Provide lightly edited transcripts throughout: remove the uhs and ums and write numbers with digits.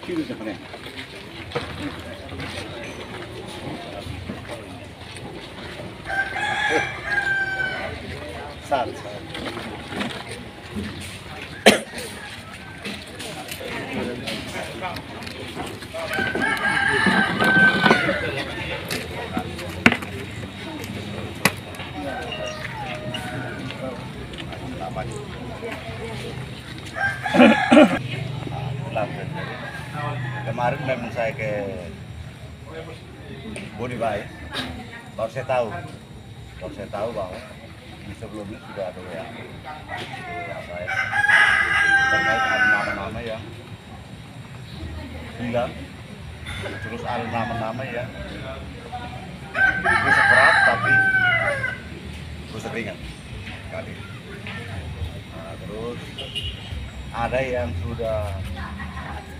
Kiri sebenarnya. Sal. Kemarin memang saya ke Bodi Baik, baru saya tahu bahwa sebelumnya sudah ada yang saya terkait ada nama-nama yang hilang, terus ada nama-nama yang rusak berat tapi rusak ringan kali. Nah, terus ada yang sudah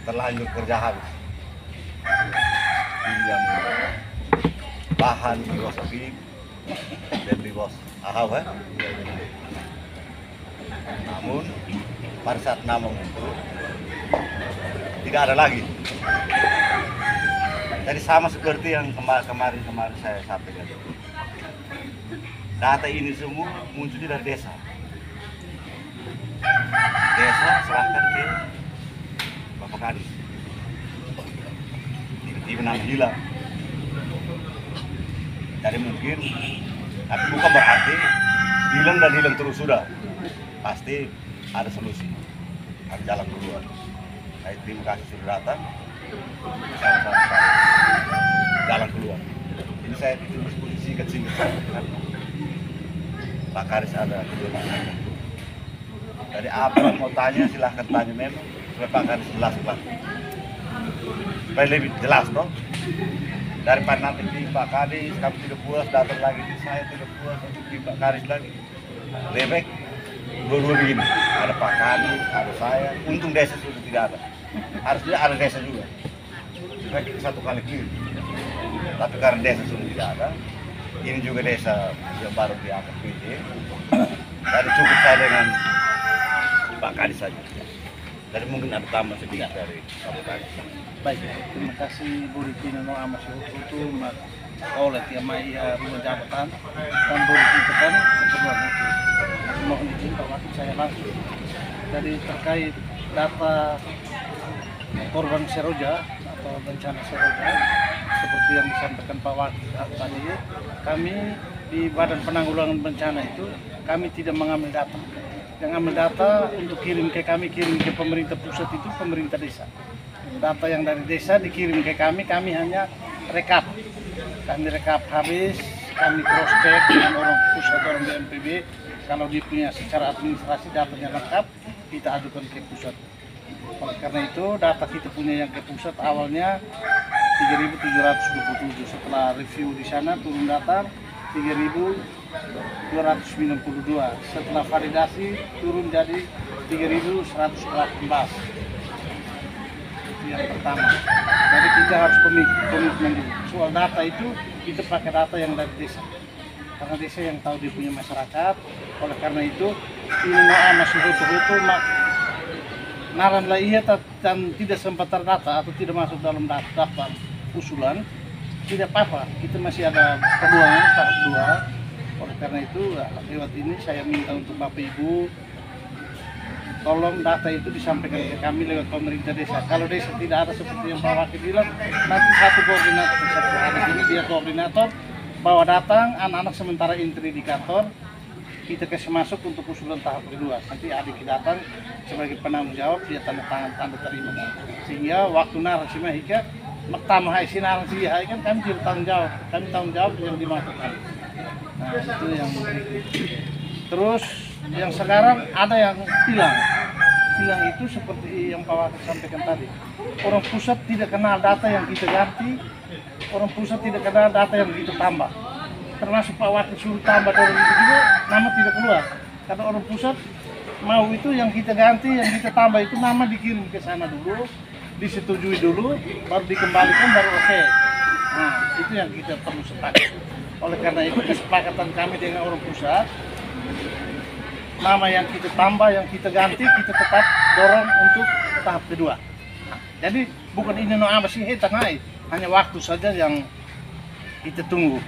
terlanjur kerja habis, pinjam bahan di bos Habib dan di bos Ahau kan? Namun pada saat nama muncul tidak ada lagi. Jadi sama seperti yang kemarin saya sampaikan. Data ini semua muncul dari desa. Desa serahkan ke Bapak Kadis. Tiba-tiba nama hilang. Jadi mungkin, tapi bukan berarti hilang dan hilang terus sudah. Pasti ada solusi, ada jalan keluar. Saya terima kasih sudah datang. Sama-sama jalan keluar. Ini saya titip posisi kecil kan. Pak Kadis ada kebenaran. Jadi apa yang mau tanya silahkan tanya memang supaya Pak Kadis jelas. Supaya lebih jelas toh. Daripada nanti di Pak Kadis kami tidak puas, datang lagi di saya tidak puas, di Pak Kadis lagi. Lebih baik dua-dua begini, ada Pak Kadis, ada saya. Untung desa sudah tidak ada. Harusnya ada desa juga. Supaya kita satu kali kiri. Tapi karena desa sudah tidak ada, ini juga desa yang baru diangkat PJ. Jadi cukup saya dengan Pak Kadis saja. Jadi mungkin ada tambah sedikit dari Pak Kadis. Baik, terima kasih Bu Riti Nono Amas itu oleh tiamai rumah jabatan dan Bu Riti tekan kedua itu. Mohon izin Pak Wakil saya langsung. Jadi terkait data korban Seroja atau bencana Seroja seperti yang disampaikan Pak Wakil tadi, kami di Badan Penanggulangan Bencana itu kami tidak mengambil data. Yang ambil data untuk kirim ke kami, kirim ke pemerintah pusat itu pemerintah desa. Data yang dari desa dikirim ke kami hanya rekap. Kami rekap habis, kami cross check dengan orang pusat, orang BNPB. Kalau dia punya secara administrasi datanya lengkap, kita ajukan ke pusat. Oleh karena itu data kita punya yang ke pusat awalnya 3.727. Setelah review di sana turun data 3.292. Setelah validasi turun jadi 3.118. Yang pertama, jadi kita harus komitmen dulu. Soal data itu kita pakai data yang dari desa, karena desa yang tahu dia punya masyarakat. Oleh karena itu ini masih betul-betul naran lainnya dan tidak sempat terdata atau tidak masuk dalam daftar usulan, tidak apa-apa, kita masih ada peluang tahap 2. Oleh karena itu lewat ini saya minta untuk Bapak Ibu tolong data itu disampaikan ke kami lewat pemerintah desa. Kalau desa tidak ada seperti yang Pak Wakil bilang, nanti satu koordinator, satu hari ini dia koordinator, bawa datang anak-anak sementara indikator, kita kasih masuk untuk usulan tahap kedua. Nanti adik datang sebagai penanggung jawab, dia tanda tangan, tanda terima. Sehingga waktu narasi mahika, maktam hai sinar sih hai kan kami tidak tanggung jawab yang dimasukkan. Nah itu yang terus yang sekarang ada yang hilang itu seperti yang Pak Wakil sampaikan tadi, orang pusat tidak kenal data yang kita ganti, orang pusat tidak ada data yang begitu tambah. Termasuk Pak Wakil suruh tambah orang itu juga, nama tidak keluar. Karena orang pusat mau itu yang kita ganti, yang kita tambah itu nama dikirim ke sana dulu, disetujui dulu, baru dikembalikan, baru oke. Nah, itu yang kita perlu sepakat. Oleh karena itu kesepakatan kami dengan orang pusat, nama yang kita tambah, yang kita ganti, kita tetap dorong untuk tahap kedua. Nah, jadi bukan ini no apa sih, hanya waktu saja yang kita tunggu.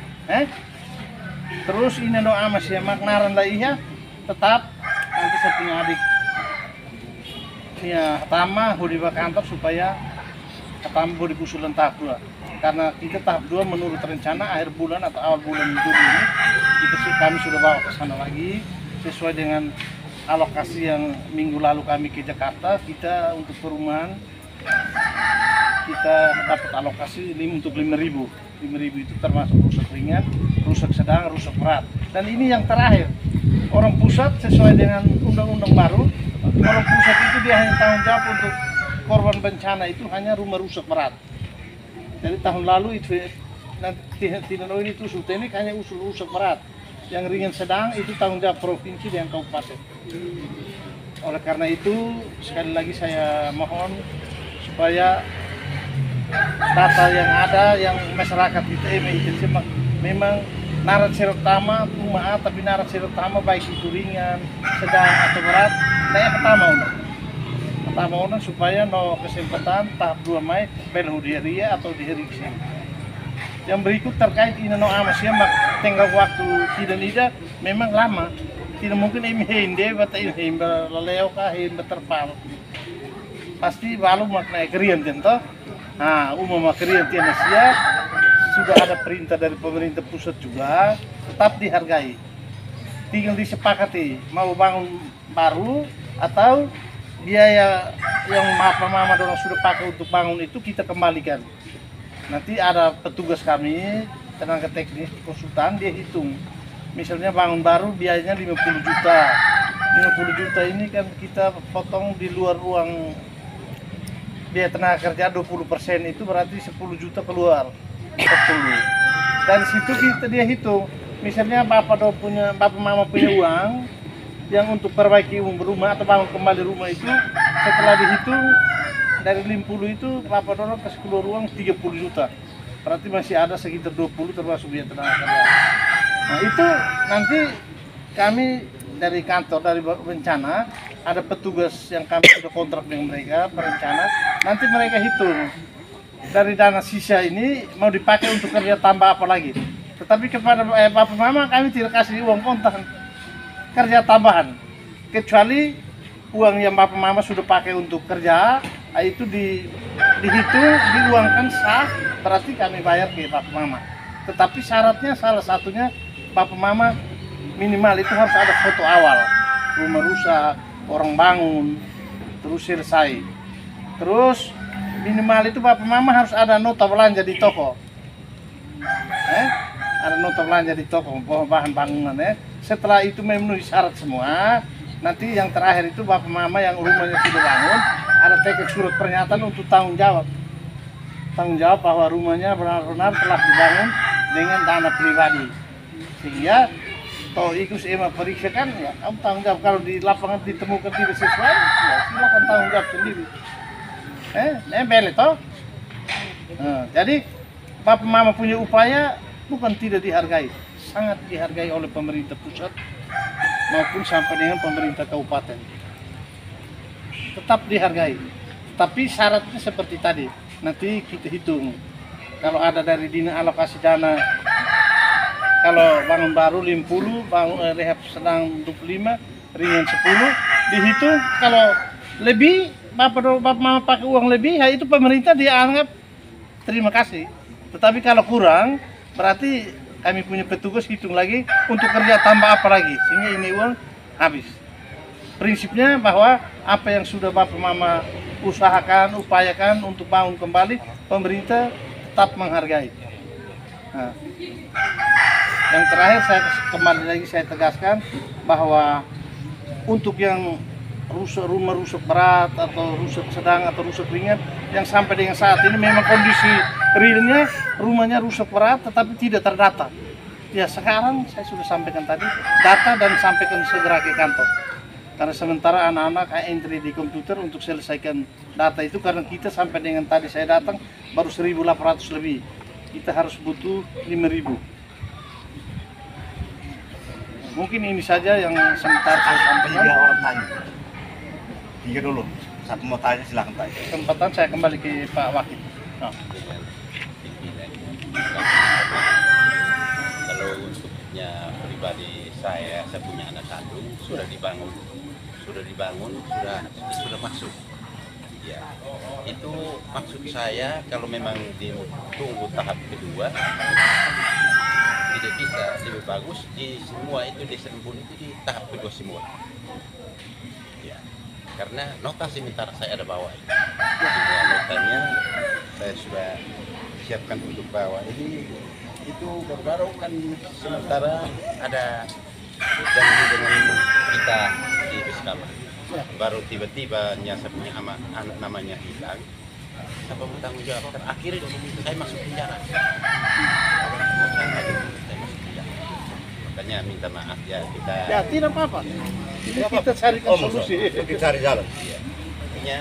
Terus ini no ama sih maknaran lah iya, tetap nanti saya punya adik ya pertama di kantor supaya ketambah di usulan tahap 2. Karena kita tahap 2 menurut rencana akhir bulan atau awal bulan Juli ini kami sudah bawa ke sana lagi sesuai dengan alokasi yang minggu lalu kami ke Jakarta. Kita untuk perumahan kita dapat alokasi untuk 5.000. 5.000 itu termasuk rusak ringan, rusak sedang, rusak berat. Dan ini yang terakhir, orang pusat sesuai dengan undang-undang baru, orang pusat itu dia hanya tanggung jawab untuk korban bencana itu hanya rumah rusak berat. Jadi tahun lalu itu nanti tidak ini itu teknik hanya usul rusak berat. Yang ringan sedang itu tanggung jawab provinsi dan kabupaten. Oleh karena itu sekali lagi saya mohon supaya data yang ada yang masyarakat kita ini memang narasi utama rumah tapi narasi utama baik itu ringan, sedang atau berat. Nah yang pertama supaya no kesempatan tahap 2 Mei belu di area atau di hari ini. Yang berikut terkait ini no amasnya tengah waktu tidak memang lama. Tidak mungkin ini hinde bata ini berleleo kah terpal. Pasti balu makna kerian tentu. Nah, umum kerian tiada siap. Sudah ada perintah dari pemerintah pusat juga, tetap dihargai. Tinggal disepakati mau bangun baru atau biaya yang mama orang sudah pakai untuk bangun itu kita kembalikan. Nanti ada petugas kami, tenaga teknis, konsultan, dia hitung. Misalnya bangun baru biayanya 50 juta. 50 juta ini kan kita potong di luar uang biaya tenaga kerja 20%, itu berarti 10 juta keluar. 40. Dari situ dia hitung. Misalnya bapak mama punya uang yang untuk perbaiki rumah atau bangun kembali rumah itu setelah dihitung dari 50 itu bapak dorong kasih keluar uang 30 juta. Berarti masih ada sekitar 20 termasuk biaya tenaga kerja. Nah itu nanti kami dari kantor dari bencana ada petugas yang kami sudah kontrak dengan mereka perencana, nanti mereka hitung dari dana sisa ini mau dipakai untuk kerja tambah apa lagi. Tetapi kepada bapak mama kami tidak kasih uang kontan kerja tambahan, kecuali uang yang bapak mama sudah pakai untuk kerja itu dihitung diuangkan sah, berarti kami bayar ke bapak mama. Tetapi syaratnya salah satunya bapak mama minimal itu harus ada foto awal rumah rusak, orang bangun, terus selesai. Terus minimal itu bapak mama harus ada nota belanja di toko. Ada nota belanja di toko bahan bangunan Setelah itu memenuhi syarat semua, nanti yang terakhir itu bapak mama yang rumahnya sudah bangun ada teks surat pernyataan untuk tanggung jawab bahwa rumahnya benar-benar telah dibangun dengan dana pribadi. Sehingga toh ikut EMA periksa kan ya kamu tanggung jawab. Kalau di lapangan ditemukan tidak sesuai ya silakan tanggung jawab sendiri. Beli toh. Jadi bapak mama punya upaya bukan tidak dihargai, sangat dihargai oleh pemerintah pusat maupun sampai dengan pemerintah kabupaten. Tetap dihargai. Tapi syaratnya seperti tadi. Nanti kita hitung. Kalau ada dari dina alokasi dana, kalau bangun baru 50, bangun rehab sedang 25, ringan 10, dihitung. Kalau lebih, bapak mama pakai uang lebih, ya itu pemerintah dia anggap terima kasih. Tetapi kalau kurang, berarti kami punya petugas hitung lagi untuk kerja tambah apa lagi, sehingga ini uang habis. Prinsipnya bahwa apa yang sudah bapak mama usahakan, upayakan untuk bangun kembali, pemerintah tetap menghargai. Nah, yang terakhir saya kembali lagi saya tegaskan bahwa untuk yang rusak rumah rusak berat atau rusak sedang atau rusak ringan yang sampai dengan saat ini memang kondisi realnya rumahnya rusak berat tetapi tidak terdata. Ya sekarang saya sudah sampaikan tadi, data dan sampaikan segera ke kantor. Karena sementara anak-anak entry di komputer untuk selesaikan data itu, karena kita sampai dengan tadi saya datang baru 1.800 lebih. Kita harus butuh 5.000. Mungkin ini saja yang sementara saya sampaikan. 3 orang tanya. 3 dulu. Satu mau tanya silakan tanya. Kesempatan saya kembali ke Pak Wakil. Nah. Kalau untuknya pribadi saya punya anak kandung sudah dibangun, sudah masuk. Ya, itu maksud saya kalau memang ditunggu tahap kedua tidak bisa, lebih bagus di semua itu diserempun itu di tahap kedua semua. Ya, karena nota sementara saya ada bawa ini. Semua notanya saya sudah siapkan untuk bawa ini. Itu baru kan sementara ada janji dengan kita di Biskama. Baru tiba-tiba saya punya anak namanya hilang. Siapa bertanggung jawab? Terakhir saya masuk penjara. Makanya minta maaf ya kita. Ya tidak apa-apa. Ini kita carikan solusi. Kita cari jalan. Ya. Makanya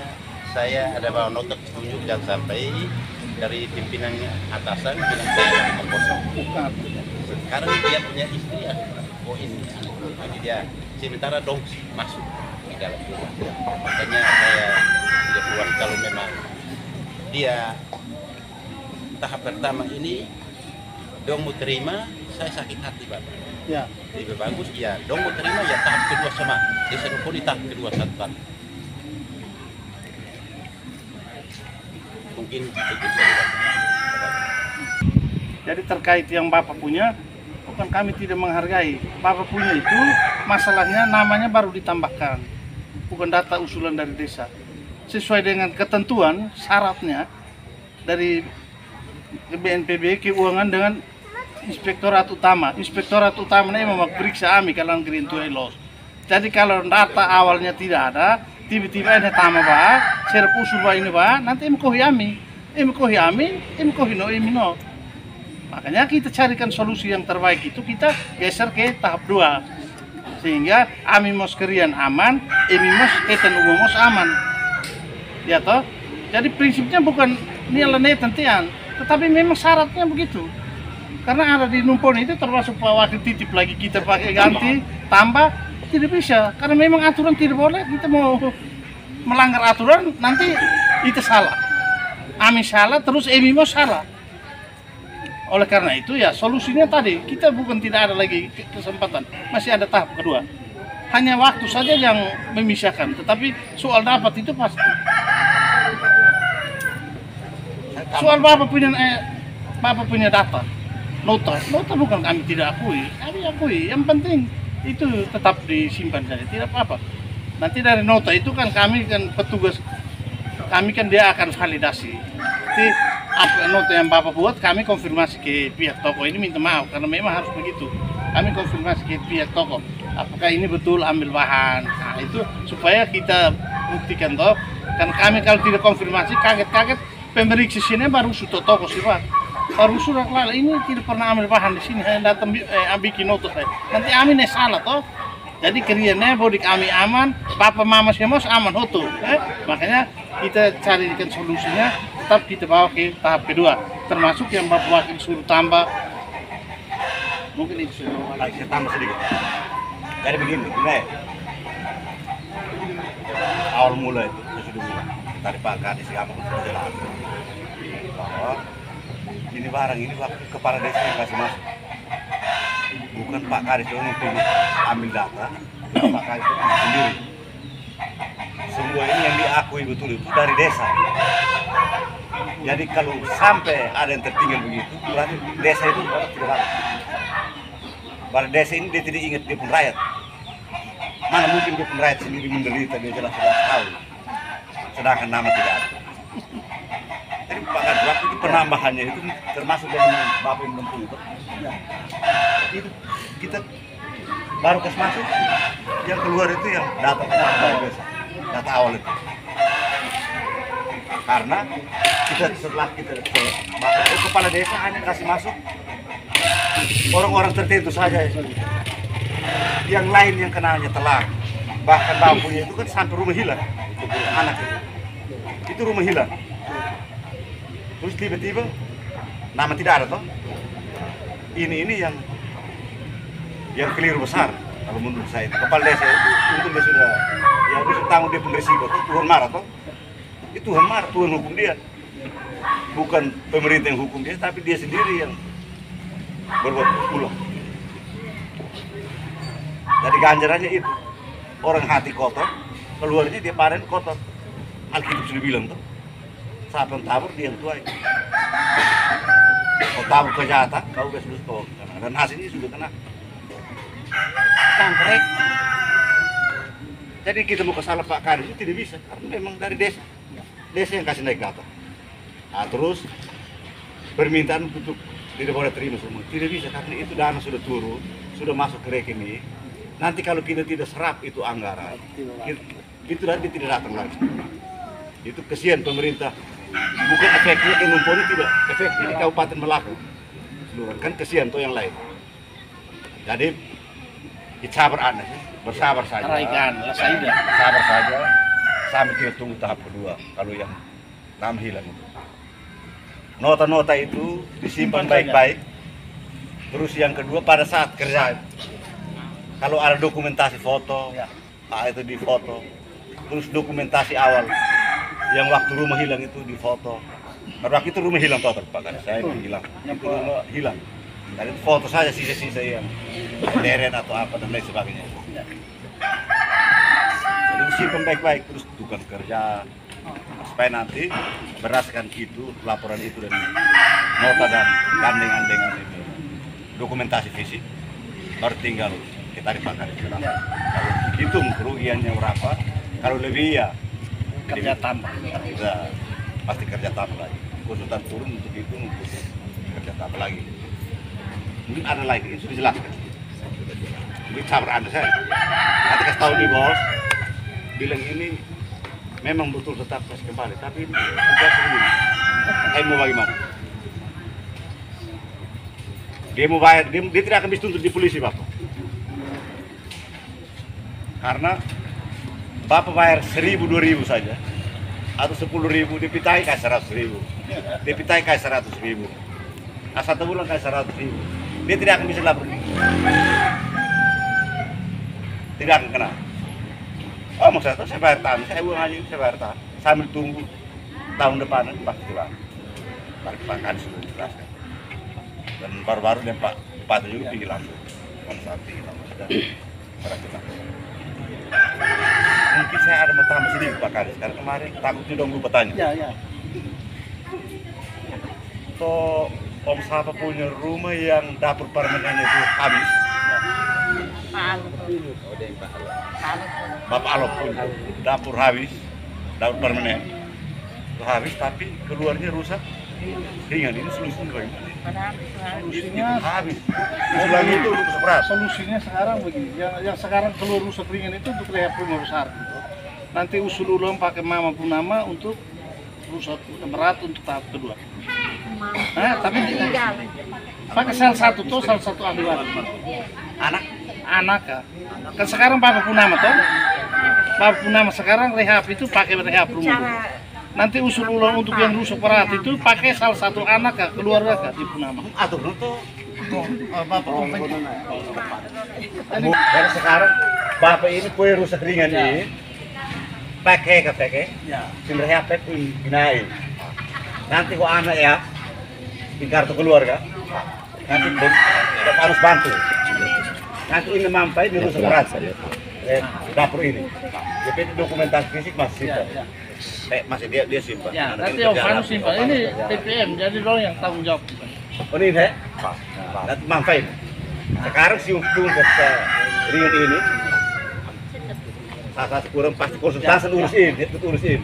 saya ada bawa nota petunjuk jangan sampai dari pimpinannya atasan bilang saya yang kosong. Bukan. Sekarang dia punya istri ya. Oh ini jadi dia sementara dong masuk di dalam rumah. Makanya saya tidak keluar kalau memang dia tahap pertama ini dong mau terima, saya sakit hati Bapak. Ya. Lebih bagus ya dong mau terima ya tahap kedua sama. Dia serupa di tahap kedua satu Bapak. Mungkin itu saja. Jadi terkait yang Bapak punya, bukan kami tidak menghargai. Bapak punya itu masalahnya namanya baru ditambahkan, bukan data usulan dari desa. Sesuai dengan ketentuan syaratnya dari BNPB keuangan dengan Inspektorat Utama. Inspektorat Utama ini memang periksa kami kalau gerintu los. Jadi kalau data awalnya tidak ada, tiba-tiba ada tambah bah, serap usul bah ini bah, nanti emkohi ami, emkohi no. Makanya kita carikan solusi yang terbaik itu kita geser ke tahap 2 sehingga ami mos kerian aman, emi mos eten umum mos aman, ya toh. Jadi prinsipnya bukan nilai tentian, tetapi memang syaratnya begitu. Karena ada di numpon itu termasuk Pak Wakil titip lagi kita pakai ganti tambah. Tidak bisa, karena memang aturan tidak boleh. Kita mau melanggar aturan, nanti itu salah. Ami salah, terus Emi mau salah. Oleh karena itu ya solusinya tadi, kita bukan tidak ada lagi kesempatan, masih ada tahap kedua. Hanya waktu saja yang memisahkan, tetapi soal dapat itu pasti. Soal Bapak punya data, nota bukan kami tidak akui, kami akui. Yang penting itu tetap disimpan saja, tidak apa-apa. Nanti dari nota itu kan kami kan petugas kami kan dia akan validasi. Jadi apa nota yang Bapak buat kami konfirmasi ke pihak toko ini, minta maaf karena memang harus begitu. Kami konfirmasi ke pihak toko apakah ini betul ambil bahan. Nah, itu supaya kita buktikan toh. Kan kami kalau tidak konfirmasi kaget-kaget pemeriksa sini baru sudah toko sih Pak. Baru surat lala ini tidak pernah ambil bahan di sini, hanya datang bikin notus saya. Nanti amin salah toh. Jadi keriannya bodik kami aman, bapak mama semua aman hoto. Makanya kita carikan solusinya, tetap kita bawa ke tahap kedua, termasuk yang Bapak Wakil suruh tambah. Mungkin itu Saya tambah sedikit. Jadi begini, awal mula itu saya sudah bilang tadi Pak Kadis kami sudah jelas bahwa ini barang ini waktu kepala desa yang kasih masuk, bukan Pak Kadis yang pilih ambil data, Pak Kadis itu sendiri. Semua ini yang diakui betul itu dari desa. Jadi kalau sampai ada yang tertinggal begitu, berarti desa itu orang tidak bagus. Pada desa ini dia tidak ingat dia pun rakyat. Mana mungkin dia pun rakyat sendiri menderita, dia jelas-jelas tahu. Sedangkan nama tidak ada. Jadi Pak Kadis waktu itu penambahannya itu termasuk dengan Bapak yang belum itu. Ya. Itu kita baru kas masuk, yang keluar itu yang data biasa, data awal itu. Karena setelah kita kepala desa hanya kasih masuk orang-orang tertentu saja. Yang lain yang kenanya telah, bahkan bambunya itu kan sampai rumah hilang. Anak itu rumah hilang. Terus tiba-tiba nama tidak ada toh. Ini yang keliru besar kalau menurut saya. Kepala desa itu untuk dia sudah tanggung dia pengresiko tuh, Tuhan marah toh. Itu Tuhan marah, Tuhan hukum dia. Bukan pemerintah yang hukum dia, tapi dia sendiri yang berbuat ulah. Jadi ganjarannya itu orang hati kotor, keluarnya dia panen kotor. Alkitab sudah bilang tuh, siapa yang tabur dia yang tuai. Kau tabur kejahatan, kau sudah kau kena. Dan hasilnya sudah kena tangkrek. Jadi kita mau kesalah Pak Kadis itu tidak bisa, karena memang dari desa yang kasih naik data. Nah, terus permintaan untuk tidak boleh terima semua, tidak bisa karena itu dana sudah turun, sudah masuk ke rekening. Nanti kalau kita tidak serap itu anggaran, itu nanti tidak datang lagi. Itu kesian pemerintah. Bukan efeknya ke Numponi, tidak efeknya di Kabupaten Melaka. Kan kesian tuh yang lain. Jadi kita bersabar saja. Sabar saja sampai kita tunggu tahap kedua. Kalau yang 6 hilang itu. Nota-nota itu disimpan baik-baik. Terus yang kedua pada saat kerja, kalau ada dokumentasi foto, itu difoto. Terus dokumentasi awal, yang waktu rumah hilang itu difoto. Karena itu rumah hilang total Pak, karena saya hilang. Itu rumah hilang. Dan itu foto saja sisa-sisa yang deren atau apa dan lain sebagainya. Jadi simpan baik-baik, terus tukang kerja supaya nanti berdasarkan itu laporan itu dan nota dan gandengan ini dokumentasi fisik baru tinggal kita dipakai sekarang. Kalau hitung kerugiannya berapa, kalau lebih ya Kerja tambah. Udah pasti kerja tambah lagi. Konsultan turun untuk hitung untuk kerja tambah lagi. Mungkin ada lagi, itu sudah dijelaskan. Jadi sabar Anda saya. Nanti kasih tahu di bos, bilang ini memang betul tetap kasih kembali, tapi tidak segini. Mau bagaimana? Dia mau bayar, dia tidak akan bisa tuntut di polisi Bapak. Karena Bapak bayar 1.000-2.000 saja, atau 10.000, dipitai kasih 100.000, dipitai kasih 100.000, nah 1 bulan kasih 100.000, dia tidak akan bisa lapor, tidak akan kena. Oh maksudnya saya bayar tahan, saya buang aja, saya bayar tahan, sambil tunggu tahun depan pasti pulang. Pak Kadis sudah dijelaskan, dan baru-baru dan Pak Bupati juga tinggi langsung, saat tinggi langsung dan perhatikan. Mungkin saya ada mau tambah sedikit Pak Kadis, karena kemarin takutnya dong lupa tanya. Ya. Toh Om Sapa punya rumah yang dapur permanennya itu habis. Bapak Alop punya dapur habis, dapur permanen itu habis, tapi keluarnya rusak. Ringan ini solusinya bagaimana? Solusinya habis. Usulan itu rusak berat. Solusinya sekarang begini, yang sekarang keluar rusak ringan itu untuk rehab rumah besar. Nanti usul ulang pakai mama pun nama untuk rusak berat untuk tahap kedua. Nah, tapi pakai salah satu ambil anak ya. Kan sekarang Bapak Punama toh. Bapak Punama sekarang rehab itu pakai rehab rumah. Nanti usul ulang untuk yang rusak berat itu pakai salah satu anak ya, keluarga di Punama. Atau betul. Bapak dari sekarang Bapak ini punya rusak ringan ini pakai sin rehab pun naik. Nanti kok anak ya di kartu keluarga nanti harus bantu. Nanti ini mampai di rusak berat dapur ini. Jadi dokumentasi fisik masih simpan. Masih dia simpan. Ya, nanti Om Fanu simpan. Ini TPM, jadi lo yang tanggung jawab. Oh ini deh. Nanti mampai. Sekarang si untuk ringan ini salah satu kurang pasti konsultasi urusin, urusin.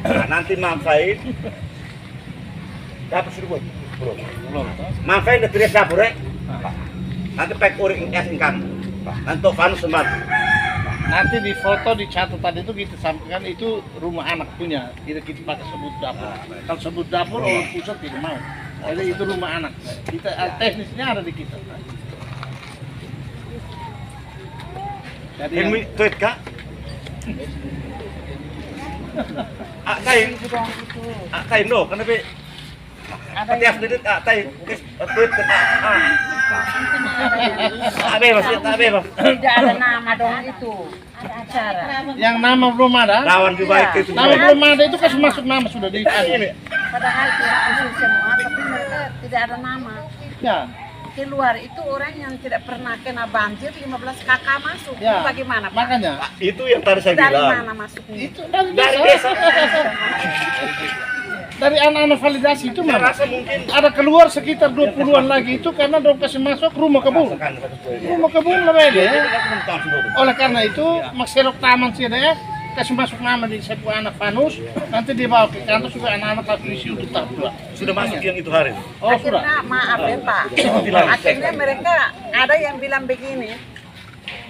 Nah, nanti mampai dapat sudah belum. Mampai udah tulis dapur Nanti pakai uring es ingkan. Nanti Fanu sempat. Nanti di foto di catatan itu kita sampaikan itu rumah anak punya. Kita pakai sebut dapur. Kalau sebut dapur orang pusat tidak mau. Jadi itu rumah anak. Kita teknisnya ada di kita. Jadi Ini tweet kak? Kain, kain do, kenapa? Setiap detik kain, tweet kan? Bebas, bebas. Tidak ada nama dong itu acara. yang nama belum ada. Lawan juga itu. Nama belum ada itu kasih masuk nama sudah di Ini. Padahal tidak usul semua, tapi mereka tidak ada nama. Ya. Keluar itu orang yang tidak pernah kena banjir 15 kakak masuk. Ya. Itu bagaimana Pak? Makanya Itu yang tadi saya Dari bilang. mana masuknya? itu dari Dari desa. desa. Dari anak-anak validasi itu Saya mah rasa mungkin ada keluar sekitar 20-an lagi itu karena dong kasih masuk rumah kebun. Rumah kebun lebih deh. Oleh karena itu makselok taman sih deh kasih masuk nama di sebuah anak fanus nanti dibawa ke kantor supaya anak-anak harus diisi untuk tahap 2. Sudah masuk yang itu hari. Oh sudah. Akhirnya maaf ya Pak. Akhirnya mereka ada yang bilang begini.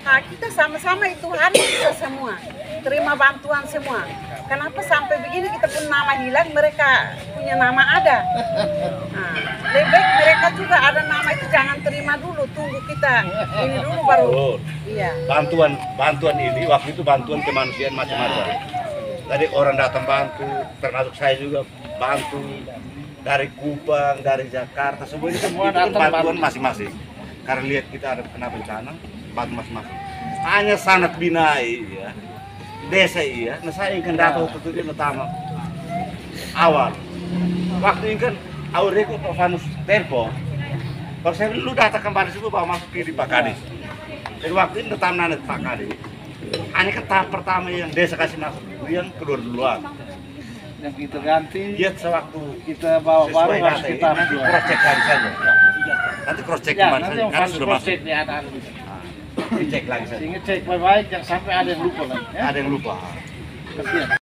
Nah, kita sama-sama itu harus kita semua terima bantuan semua. Kenapa sampai begini kita pun nama hilang, mereka punya nama ada. Nah, lebih baik mereka juga ada nama itu jangan terima dulu, tunggu kita ini dulu baru. Oh. Iya. Bantuan ini waktu itu bantuan kemanusiaan macam-macam. Tadi orang datang bantu, termasuk saya juga bantu dari Kupang, dari Jakarta, semua itu Semua kan datang bantuan bantu. masing-masing. Karena lihat kita ada kena bencana, bantu masing-masing. Hanya Sanak Binai, ya, desa iya. Nah saya ingin datang waktu itu pertama awal. Waktu ini kan Aureko Vanus telepon. Kalau saya bilang, lu datang kembali situ bawa masuk ke di Pak Kadis. Jadi waktu ini datang nanti Pak Kadis. Hanya kan tahap pertama yang desa kasih masuk, yang kedua duluan. Yang kita ganti Lihat sewaktu kita bawa baru sesuai harus data kita ini, nanti cross check lagi saja. Nanti cross check Ya, kembali nanti saja, yang karena fanus sudah masuk. cek di ada Dicek lagi saja. sehingga cek baik-baik jangan sampai ada yang lupa lagi. Ya? Ada yang lupa. Kasihan.